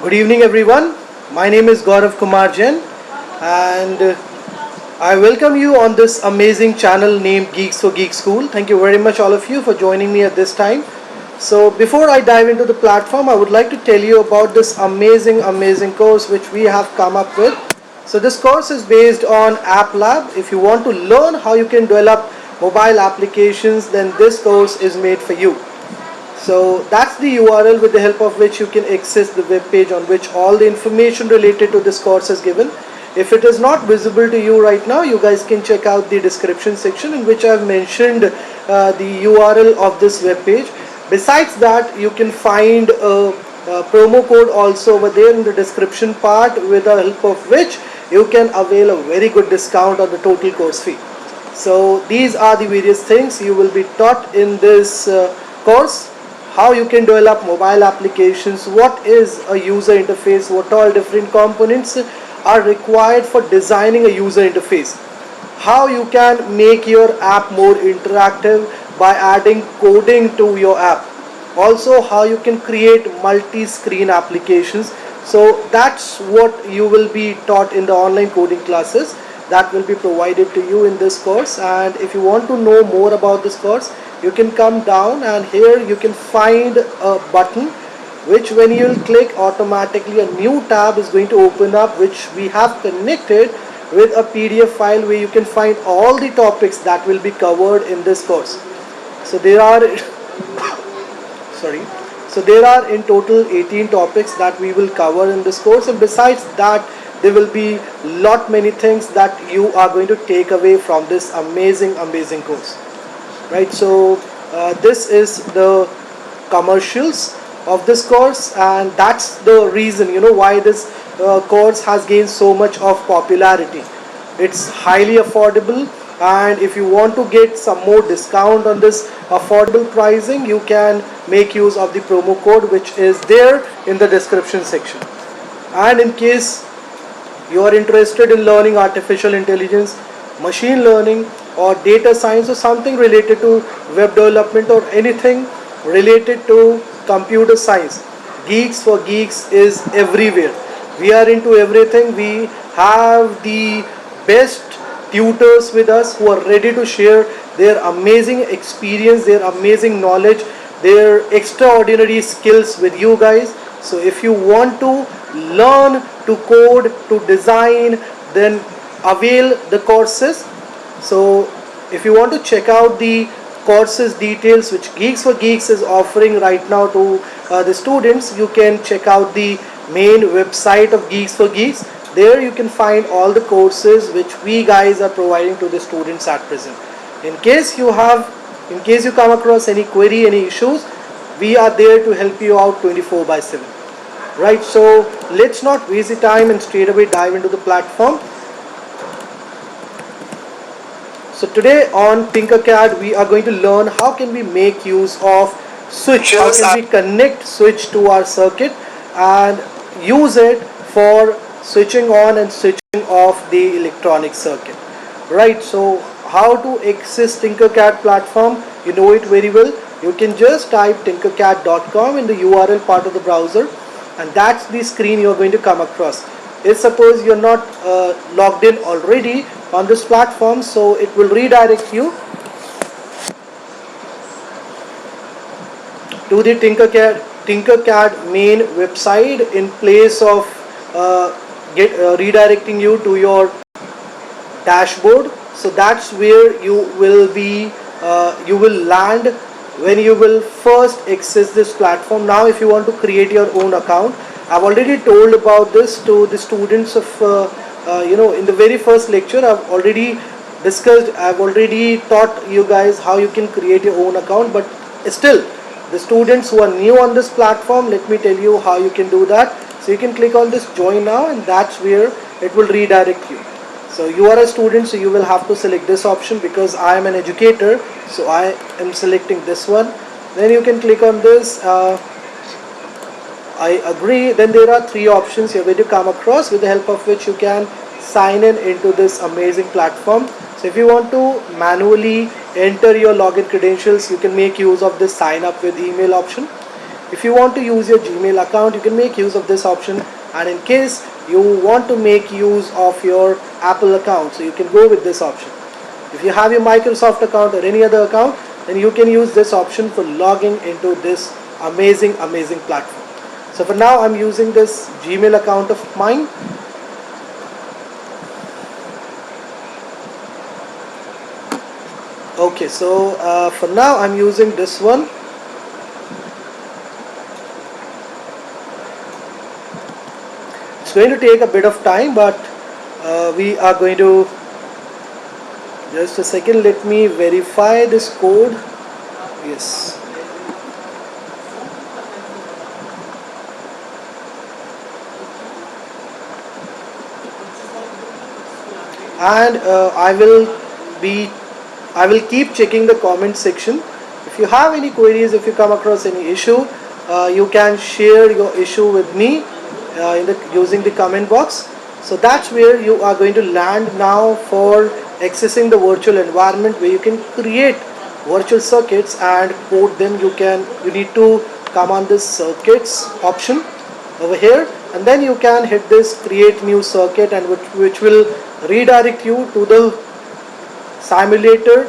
Good evening, everyone. My name is Gaurav Kumar Jain, and I welcome you on this amazing channel named Geeks for Geek School. Thank you very much, all of you, for joining me at this time. So, before I dive into the platform, I would like to tell you about this amazing course which we have come up with. So, this course is based on App Lab. If you want to learn how you can develop mobile applications, then this course is made for you. So that's the URL with the help of which you can access the web page on which all the information related to this course is given. If it is not visible to you right now, you guys can check out the description section in which I've mentioned the URL of this web page. Besides that, you can find a promo code also over there in the description part, with the help of which you can avail a very good discount on the total course fee. So these are the various things you will be taught in this course: how you can develop mobile applications, what is a user interface, what all different components are required for designing a user interface, how you can make your app more interactive by adding coding to your app, also how you can create multi-screen applications. So that's what you will be taught in the online coding classes that will be provided to you in this course. And if you want to know more about this course, you can come down, and here you can find a button which, when you will click, automatically a new tab is going to open up, which we have connected with a PDF file where you can find all the topics that will be covered in this course. So there are so there are in total 18 topics that we will cover in this course, and besides that, there will be lot many things that you are going to take away from this amazing course. Right, so this is the commercials of this course, and that's the reason why this course has gained so much of popularity. It's highly affordable, and if you want to get some more discount on this affordable pricing, you can make use of the promo code which is there in the description section. And in case you are interested in learning artificial intelligence, machine learning, or data science, or something related to web development, or anything related to computer science, Geeks for Geeks is everywhere. We are into everything. We have the best tutors with us who are ready to share their amazing experience, their amazing knowledge, their extraordinary skills with you guys. So if you want to learn to code, to design, then avail the courses. So if you want to check out the courses details which Geeks for Geeks is offering right now to the students, you can check out the main website of Geeks for Geeks. There you can find all the courses which we guys are providing to the students at present. In case you come across any query, any issues, we are there to help you out 24/7. Right, so let's not waste the time and straight away dive into the platform. So today on Tinkercad, we are going to learn how can we make use of switch, how can we connect switch to our circuit and use it for switching on and switching off the electronic circuit. Right, so how to access Tinkercad platform, you know it very well. You can just type tinkercad.com in the URL part of the browser, and that's the screen you're going to come across. If suppose you're not logged in already on this platform, so it will redirect you to the Tinkercad main website in place of redirecting you to your dashboard. So that's where you will land when you will first access this platform. Now if you want to create your own account, I've already told about this to the students of in the very first lecture. I've already taught you guys how you can create your own account, but still the students who are new on this platform, let me tell you how you can do that. So you can click on this join now, and that's where it will redirect you. So you are a student, so you will have to select this option. Because I am an educator, so I am selecting this one. Then you can click on this, I agree. Then there are three options you're going to come across, with the help of which you can sign in into this amazing platform. So if you want to manually enter your login credentials, you can make use of this sign up with email option. If you want to use your Gmail account, you can make use of this option, and in case you want to make use of your Apple account, so you can go with this option. If you have your Microsoft account or any other account, then you can use this option for logging into this amazing platform. So for now, I'm using this Gmail account of mine. Okay, so for now I'm using this one. It's going to take a bit of time, but we are going to, just a second, let me verify this code. Yes. And I will keep checking the comment section. If you have any queries, if you come across any issue, you can share your issue with me using the comment box. So that's where you are going to land now for accessing the virtual environment, where you can create virtual circuits and port them. You need to come on this circuits option over here, and then you can hit this create new circuit, and which will redirect you to the simulator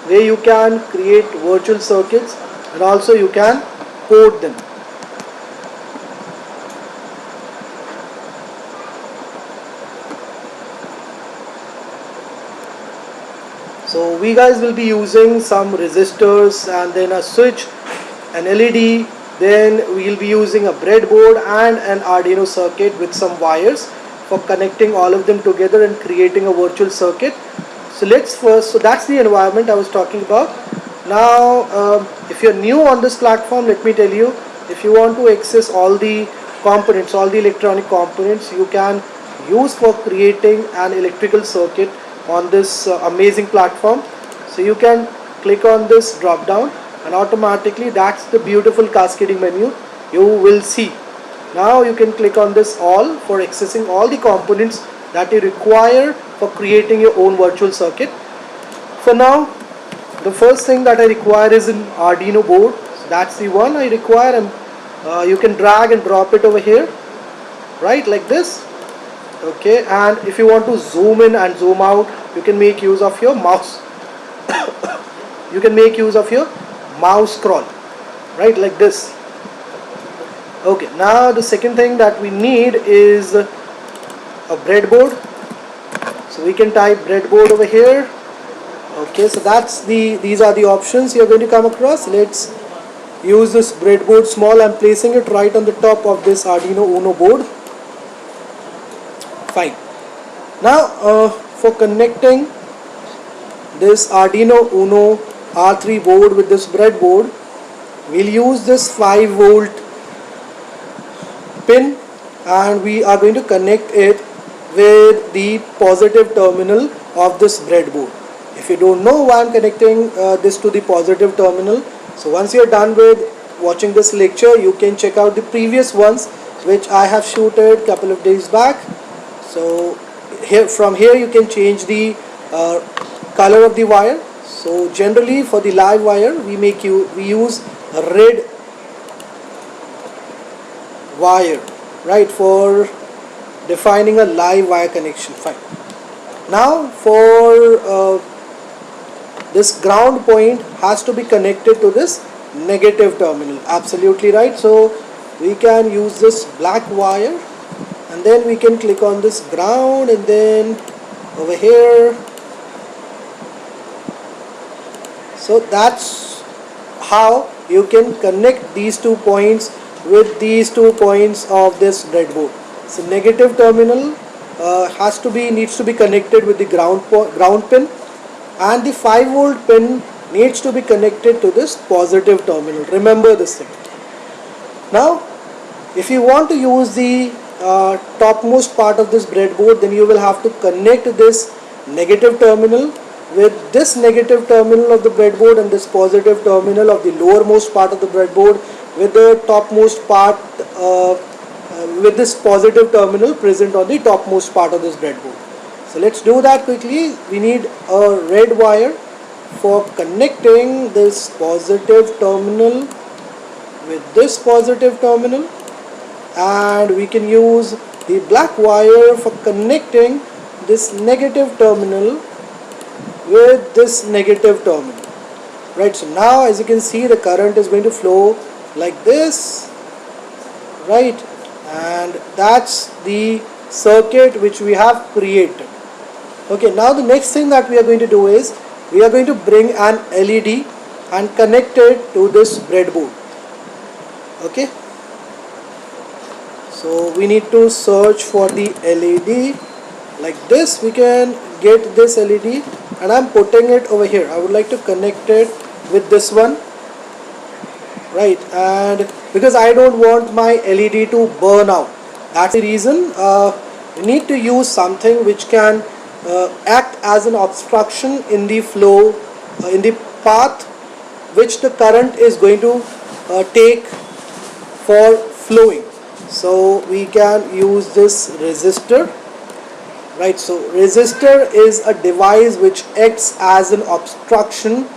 where you can create virtual circuits, and also you can port them. So we guys will be using some resistors and then a switch, an LED, then we will be using a breadboard and an Arduino circuit with some wires for connecting all of them together and creating a virtual circuit. So that's the environment I was talking about. Now if you're new on this platform, let me tell you, if you want to access all the components, all the electronic components you can use for creating an electrical circuit on this amazing platform, so you can click on this drop down, and automatically that's the beautiful cascading menu you will see. Now you can click on this all for accessing all the components that you require for creating your own virtual circuit. For now, the first thing that I require is an Arduino board. So that's the one I require, and you can drag and drop it over here, right, like this. Okay, and if you want to zoom in and zoom out, you can make use of your mouse. You can make use of your mouse scroll, right, like this. Okay, now the second thing that we need is a breadboard. So we can type breadboard over here. Okay, so these are the options you're going to come across. Let's use this breadboard small. I'm placing it right on the top of this Arduino Uno board. Fine. Now for connecting this Arduino Uno R3 board with this breadboard, we'll use this 5-volt pin, and we are going to connect it with the positive terminal of this breadboard. If you don't know why I'm connecting this to the positive terminal, so once you're done with watching this lecture, you can check out the previous ones which I have shooted a couple of days back. So from here you can change the color of the wire. So generally for the live wire we use a red wire, right, for defining a live wire connection. Fine. Now for this ground point has to be connected to this negative terminal. Absolutely right. So we can use this black wire, and then we can click on this ground, and then over here. So that's how you can connect these 2 points with these 2 points of this breadboard. So negative terminal needs to be connected with the ground pin, and the 5-volt pin needs to be connected to this positive terminal. Remember this thing. Now if you want to use the topmost part of this breadboard, then you will have to connect this negative terminal with this negative terminal of the breadboard and this positive terminal of the lowermost part of the breadboard with the topmost part with this positive terminal present on the topmost part of this breadboard. So let's do that quickly. We need a red wire for connecting this positive terminal with this positive terminal, and we can use the black wire for connecting this negative terminal with this negative terminal. Right, so now as you can see, the current is going to flow like this, right, and that's the circuit which we have created. Okay, now the next thing that we are going to do is we are going to bring an LED and connect it to this breadboard. Okay, so we need to search for the LED like this. We can get this LED, and I'm putting it over here. I would like to connect it with this one, right, and because I don't want my LED to burn out, that's the reason we need to use something which can act as an obstruction in the flow, in the path which the current is going to take for flowing. So we can use this resistor, right. So resistor is a device which acts as an obstruction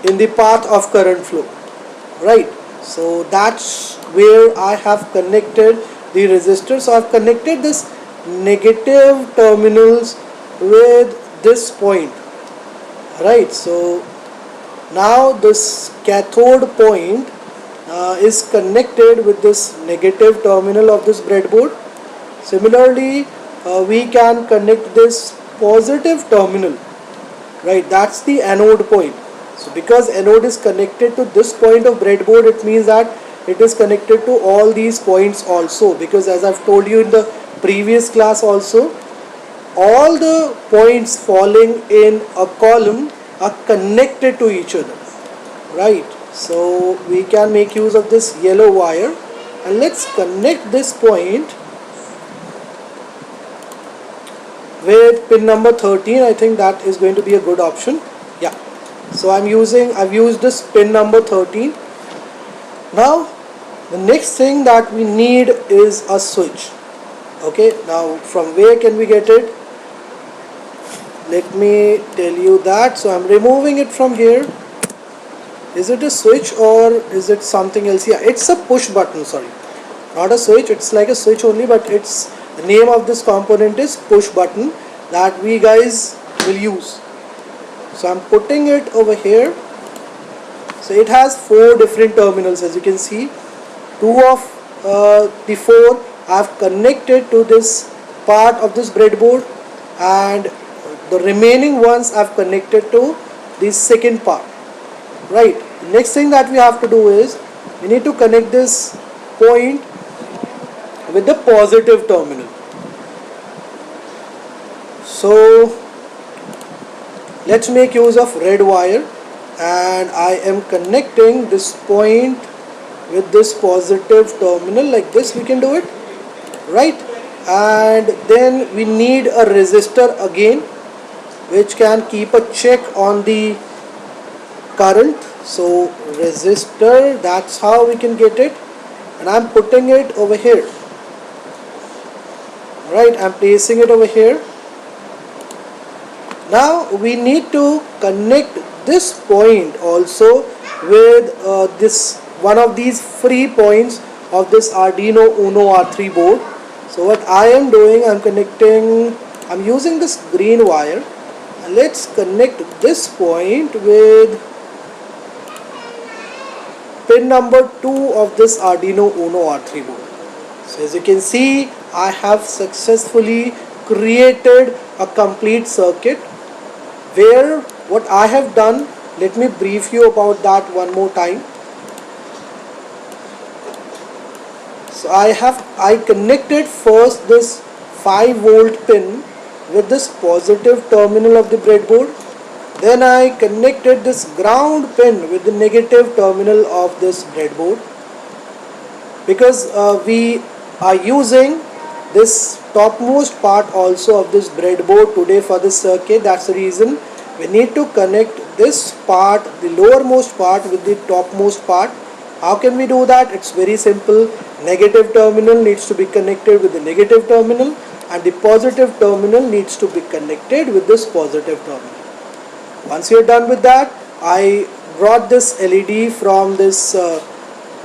in the path of current flow, right. So that's where I have connected the resistor. So I've connected this negative terminals with this point, right. So now this cathode point is connected with this negative terminal of this breadboard. Similarly, we can connect this positive terminal, right, that's the anode point. So because anode is connected to this point of breadboard, it means that it is connected to all these points also, because as I've told you in the previous class also, all the points falling in a column are connected to each other, right. So we can make use of this yellow wire, and let's connect this point with pin number 13. I think that is going to be a good option. Yeah, so I've used this pin number 13. Now the next thing that we need is a switch. Okay, now from where can we get it? Let me tell you that. So I'm removing it from here. Is it a switch or is it something else? Yeah, it's a push button, sorry, not a switch. It's like a switch only, but it's the name of this component is push button that we guys will use. So I'm putting it over here. So it has 4 different terminals, as you can see. 2 of the 4 I've connected to this part of this breadboard, and the remaining ones I've connected to the second part, right. The next thing that we have to do is we need to connect this point with the positive terminal. So let's make use of red wire, and I am connecting this point with this positive terminal like this. We can do it, right. And then we need a resistor again, which can keep a check on the current. So resistor, that's how we can get it, and I'm putting it over here, right. I'm placing it over here. Now we need to connect this point also with this one of these free points of this Arduino Uno R3 board. So what I am doing, I'm using this green wire, and let's connect this point with pin number 2 of this Arduino Uno R3 board. So as you can see, I have successfully created a complete circuit, where what I have done, let me brief you about that one more time. So I connected first this 5-volt pin with this positive terminal of the breadboard. Then I connected this ground pin with the negative terminal of this breadboard. Because we are using this topmost part also of this breadboard today for this circuit, that's the reason we need to connect this part, the lowermost part, with the topmost part. How can we do that? It's very simple. Negative terminal needs to be connected with the negative terminal, and the positive terminal needs to be connected with this positive terminal. Once you're done with that, I brought this LED from this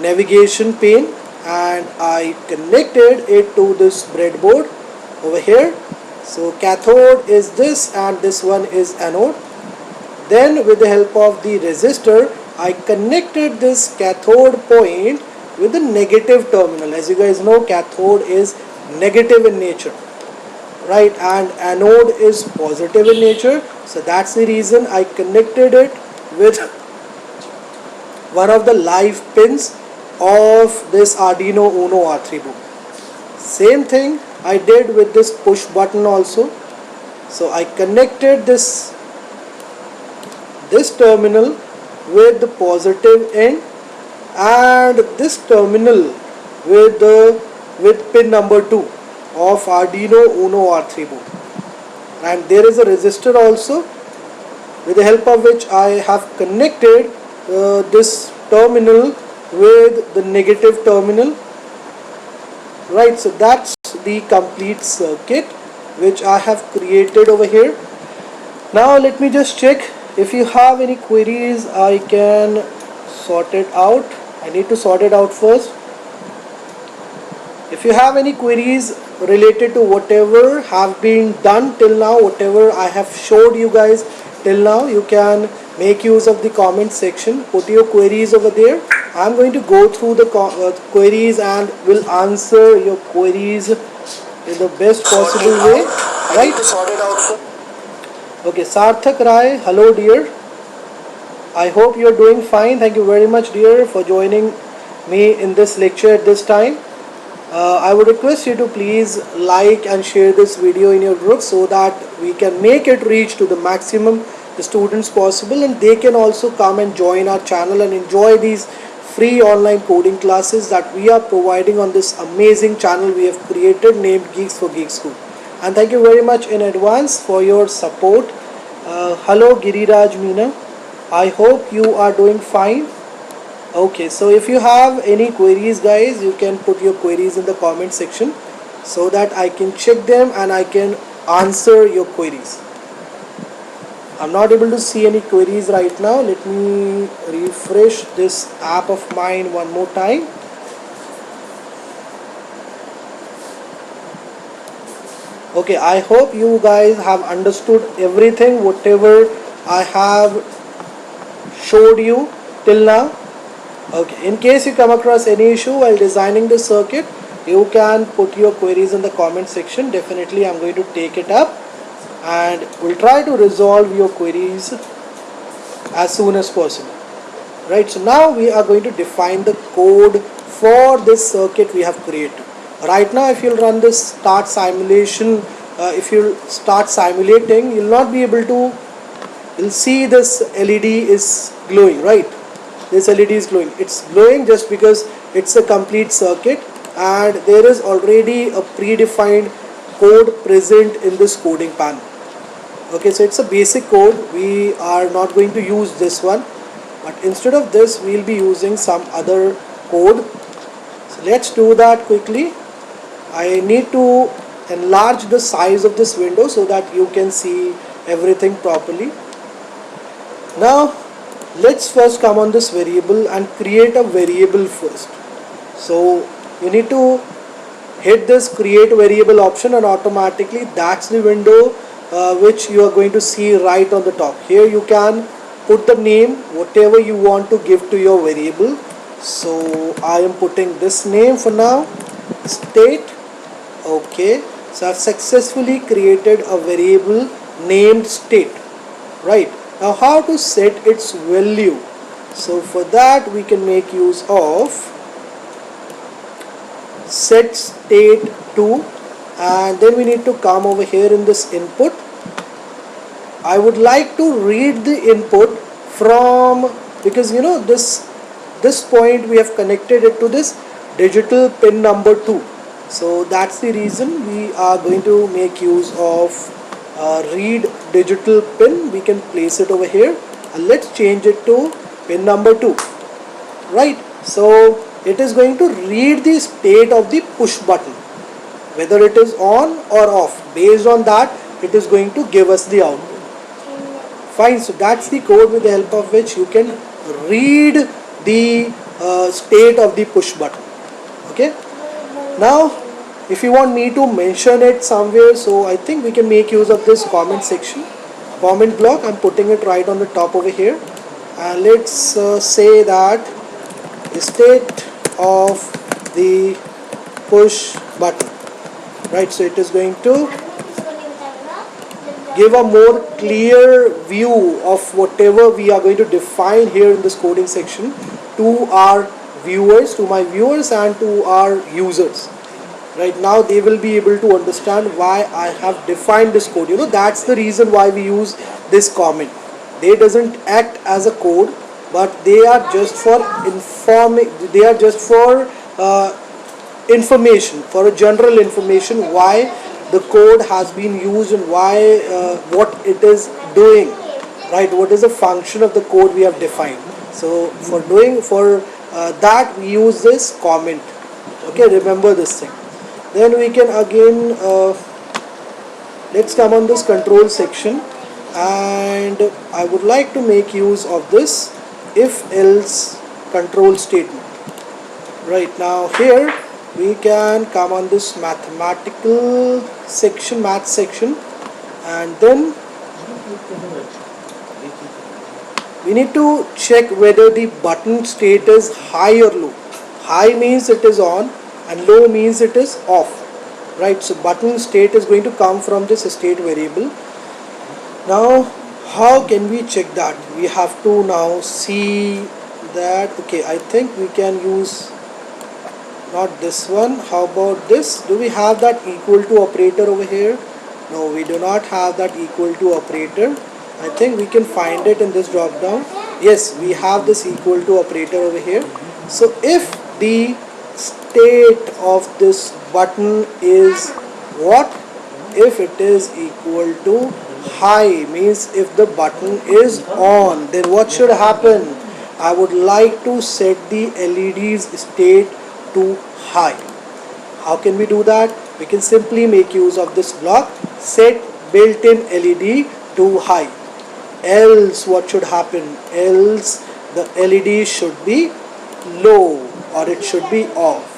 navigation pane, and I connected it to this breadboard over here. So cathode is this and this one is anode. Then with the help of the resistor, I connected this cathode point with the negative terminal. As you guys know, cathode is negative in nature, right, and anode is positive in nature. So that's the reason I connected it with one of the live pins of this Arduino Uno R3 board. Same thing I did with this push button also. So I connected this terminal with the positive end, and this terminal with pin number 2 of Arduino Uno R3 board. And there is a resistor also, with the help of which I have connected this terminal with the negative terminal, right. So that's the complete circuit which I have created over here. Now let me just check. If you have any queries, I can sort it out. I need to sort it out first. If you have any queries related to whatever have been done till now, whatever I have showed you guys till now, you can make use of the comment section. Put your queries over there. I'm going to go through the queries and will answer your queries in the best possible way, right? Okay, Sarthak Rai, hello dear. I hope you are doing fine. Thank you very much dear for joining me in this lecture at this time. I would request you to please like and share this video in your group so that we can make it reach to the maximum the students possible, and they can also come and join our channel and enjoy these free online coding classes that we are providing on this amazing channel we have created named Geeks for Geek School. And thank you very much in advance for your support. Hello Giriraj Meena, I hope you are doing fine. Okay, so if you have any queries guys, you can put your queries in the comment section so that I can check them and I can answer your queries. I'm not able to see any queries right now. Let me refresh this app of mine one more time. Okay, I hope you guys have understood everything whatever I have showed you till now. Okay, in case you come across any issue while designing the circuit, you can put your queries in the comment section. Definitely I'm going to take it up and we'll try to resolve your queries as soon as possible, right. So now we are going to define the code for this circuit we have created. Right now if you'll run this start simulation, if you'll start simulating, you'll not be able to, you'll see this LED is glowing, right. This LED is glowing. It's glowing just because it's a complete circuit and there is already a predefined code present in this coding panel. Okay, so it's a basic code. We are not going to use this one, but instead of this we'll be using some other code. So let's do that quickly. I need to enlarge the size of this window so that you can see everything properly. Now let's first come on this variable and create a variable first. So you need to hit this create variable option and automatically that's the window which you are going to see right on the top. Here you can put the name whatever you want to give to your variable. So I am putting this name for now, state. Okay, so I've successfully created a variable named state, right. Now how to set its value? So for that we can make use of set state to, and then we need to come over here in this input. I would like to read the input from, because you know this point we have connected it to this digital pin number 2. So that's the reason we are going to make use of read digital pin. We can place it over here and let's change it to pin number 2, right. So it is going to read the state of the push button, whether it is on or off. Based on that it is going to give us the output. Fine, so that's the code with the help of which you can read the state of the push button. Okay, now if you want me to mention it somewhere, so I think we can make use of this comment section, comment block. I'm putting it right on the top over here, and let's say that the state of the push button, right? So it is going to give a more clear view of whatever we are going to define here in this coding section to our viewers, to my viewers and to our users. Right now they will be able to understand why I have defined this code. That's the reason why we use this comment. They doesn't act as a code, but they are just for information, for a general information, why the code has been used and why what it is doing, right? What is the function of the code we have defined. So for that we use this comment. Okay, remember this thing. Then we can again let's come on this control section, and I would like to make use of this if else control statement. Right now here we can come on this mathematical section, math section, and then we need to check whether the button state is high or low. High means it is on and low means it is off, right? So button state is going to come from this state variable. Now how can we check that? We have to now see that. Okay, I think we can use not this one. How about this? Do we have that equal to operator over here? No, we do not have that equal to operator. I think we can find it in this drop down. Yes, we have this equal to operator over here. So if the state of this button is what? If it is equal to high, means if the button is on, then what should happen? I would like to set the LED's state to high. How can we do that? We can simply make use of this block, set built-in LED to high. Else what should happen? Else the LED should be low or it should be off.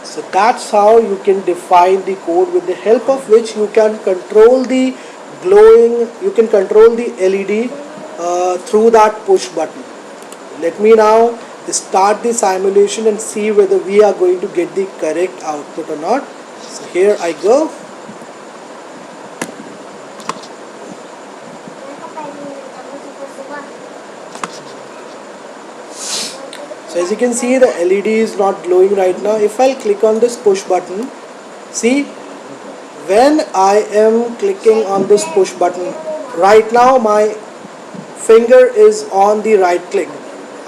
So that's how you can define the code, with the help of which you can control the glowing, you can control the LED through that push button. Let me now start the simulation and see whether we are going to get the correct output or not. So here I go. So as you can see, the LED is not glowing right now. If I'll click on this push button, see, when I am clicking on this push button, right now my finger is on the right click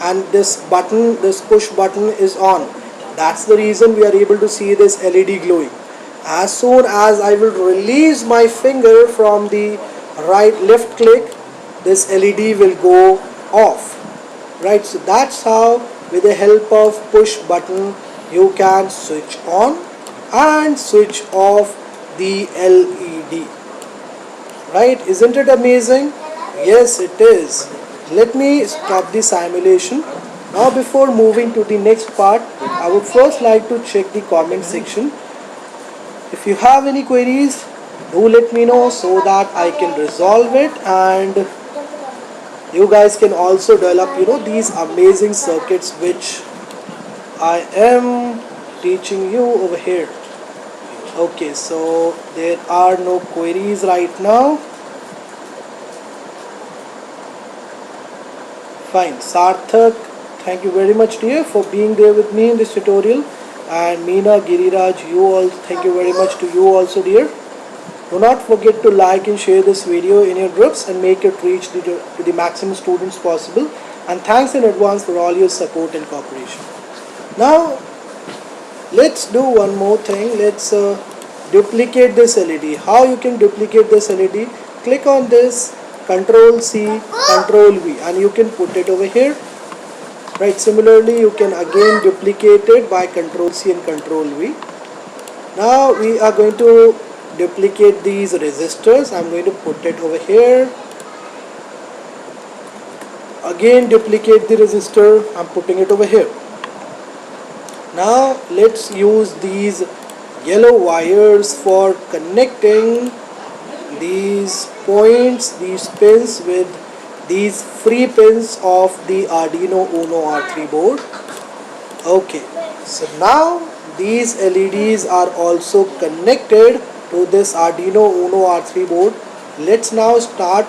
and this push button is on. That's the reason we are able to see this LED glowing. As soon as I will release my finger from the left click, this LED will go off, right? So that's how, with the help of push button, you can switch on and switch off the LED, right? Isn't it amazing? Yes, it is. Let me stop the simulation. Now before moving to the next part, I would first like to check the comment section. If you have any queries, do let me know so that I can resolve it, and you guys can also develop these amazing circuits which I am teaching you over here. Okay, so there are no queries right now. Fine. Sarthak, thank you very much dear for being there with me in this tutorial, and Meena, Giriraj, you all, thank you very much to you also dear. Do not forget to like and share this video in your groups and make it reach to the maximum students possible, and thanks in advance for all your support and cooperation. Now let's do one more thing. Let's duplicate this LED. How you can duplicate this LED? Click on this, Control C, Control V, and you can put it over here, right? Similarly you can again duplicate it by Control C and Control V. Now we are going to duplicate these resistors. I'm going to put it over here. again duplicate the resistor. I'm putting it over here. Now let's use these yellow wires for connecting these points, these pins with these free pins of the Arduino Uno R3 board. Okay, so now these LEDs are also connected to this Arduino Uno R3 board. Let's now start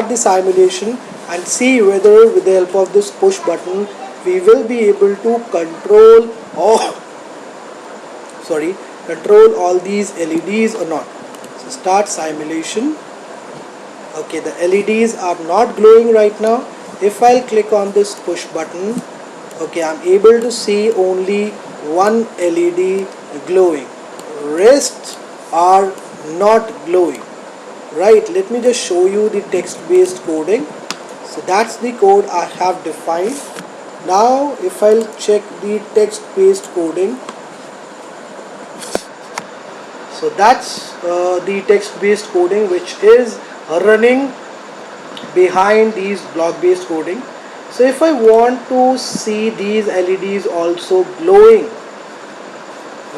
the simulation and see whether with the help of this push button we will be able to control all these LEDs or not. So start simulation. Okay, the LEDs are not glowing right now. If I'll click on this push button, okay, I'm able to see only one LED glowing. Rest are not glowing. Right, let me just show you the text-based coding. So that's the code I have defined. Now if I'll check the text-based coding, so that's the text-based coding which is running behind these block-based coding. So if I want to see these LEDs also glowing,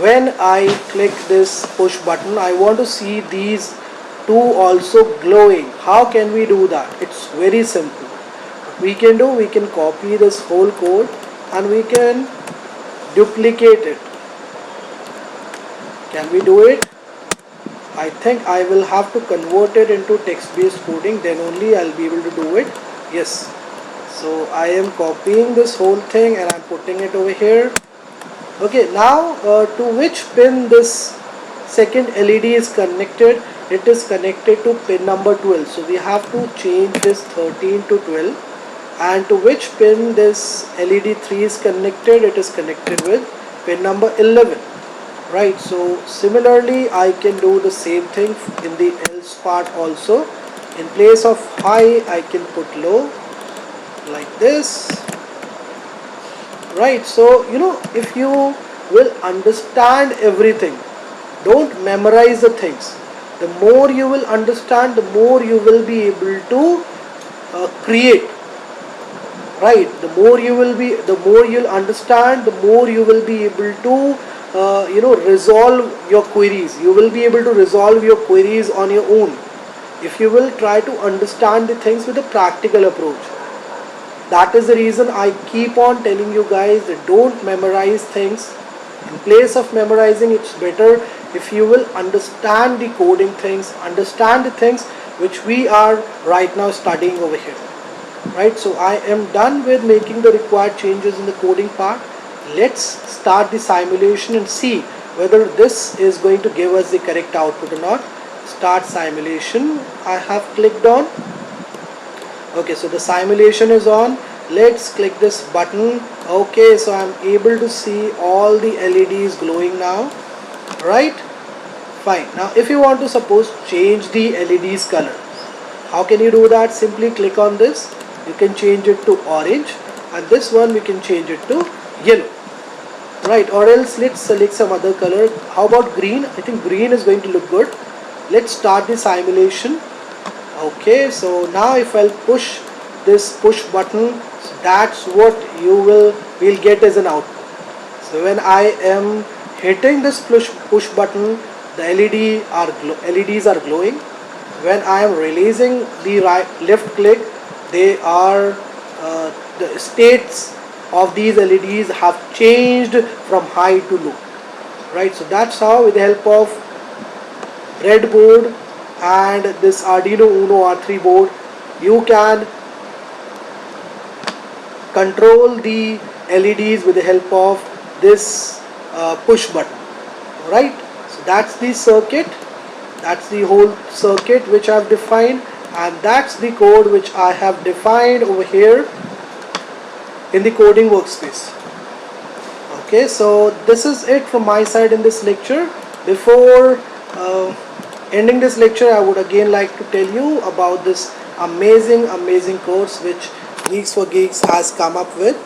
when I click this push button, I want to see these two also glowing. How can we do that? It's very simple. What we can do, we can copy this whole code and we can duplicate it. Can we do it? I think I will have to convert it into text-based coding, then only I'll be able to do it. Yes. So I am copying this whole thing and I'm putting it over here. Okay, now to which pin this second LED is connected? It is connected to pin number 12. So we have to change this 13 to 12. And to which pin this LED 3 is connected? It is connected with pin number 11. Right, so similarly I can do the same thing in the else part also. In place of high I can put low like this. Right, so if you will understand everything, don't memorize the things. The more you will understand, the more you will be able to create. Right, the more you'll understand, the more you will be able to resolve your queries. You will be able to resolve your queries on your own if you will try to understand the things with a practical approach. That is the reason I keep on telling you guys that don't memorize things. In place of memorizing, it's better if you will understand the coding things, understand the things which we are right now studying over here. Right, so I am done with making the required changes in the coding part. Let's start the simulation and see whether this is going to give us the correct output or not. Start simulation. I have clicked on. Okay, so the simulation is on. Let's click this button. Okay, so I'm able to see all the LEDs glowing now. Right? Fine. Now if you want to suppose change the LEDs color, how can you do that? Simply click on this. You can change it to orange, and this one we can change it to yellow. Right, or else let's select some other color. How about green? I think green is going to look good. Let's start the simulation. Okay, so now if I'll push this push button, so that's what we'll get as an output. So when I am hitting this push button, the LEDs are glowing. When I am releasing the left click, they are the states of these LEDs have changed from high to low. Right, so that's how with the help of breadboard and this Arduino Uno R3 board you can control the LEDs with the help of this push button. Right, so that's the circuit, that's the whole circuit which I have defined, and that's the code which I have defined over here in the coding workspace. Okay, so this is it from my side in this lecture. Before ending this lecture, I would again like to tell you about this amazing course which Geeks for Geeks has come up with.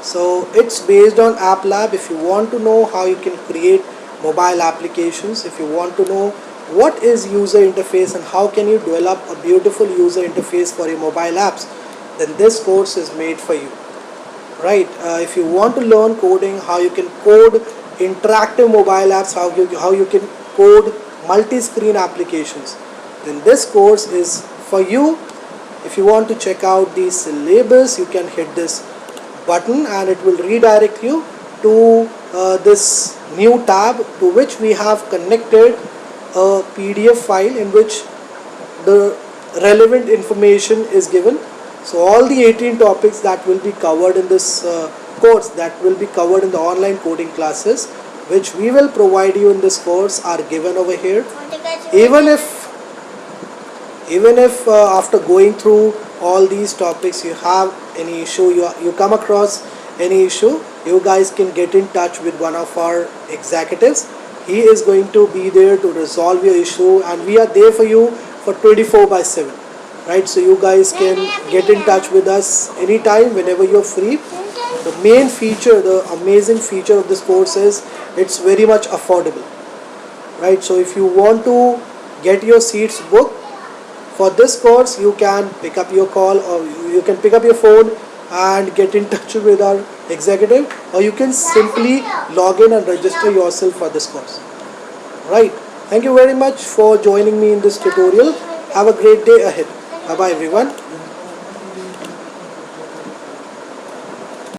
So it's based on App Lab. If you want to know how you can create mobile applications, if you want to know what is user interface and how can you develop a beautiful user interface for your mobile apps, then this course is made for you. Right? If you want to learn coding, how you can code interactive mobile apps, how you can code multi-screen applications, then this course is for you. If you want to check out the syllabus, you can hit this button and it will redirect you to this new tab, to which we have connected a PDF file in which the relevant information is given. So all the 18 topics that will be covered in this course, that will be covered in the online coding classes, which we will provide you in this course, are given over here. Even if after going through all these topics you have any issue, you come across any issue, you guys can get in touch with one of our executives. He is going to be there to resolve your issue, and we are there for you for 24/7. Right, so you guys can get in touch with us anytime, whenever you're free. The main feature, the amazing feature of this course is it's very much affordable. Right, so if you want to get your seats booked for this course, you can pick up your call, or you can pick up your phone and get in touch with our executive, or you can simply log in and register yourself for this course. Right, thank you very much for joining me in this tutorial. Have a great day ahead. Bye bye everyone.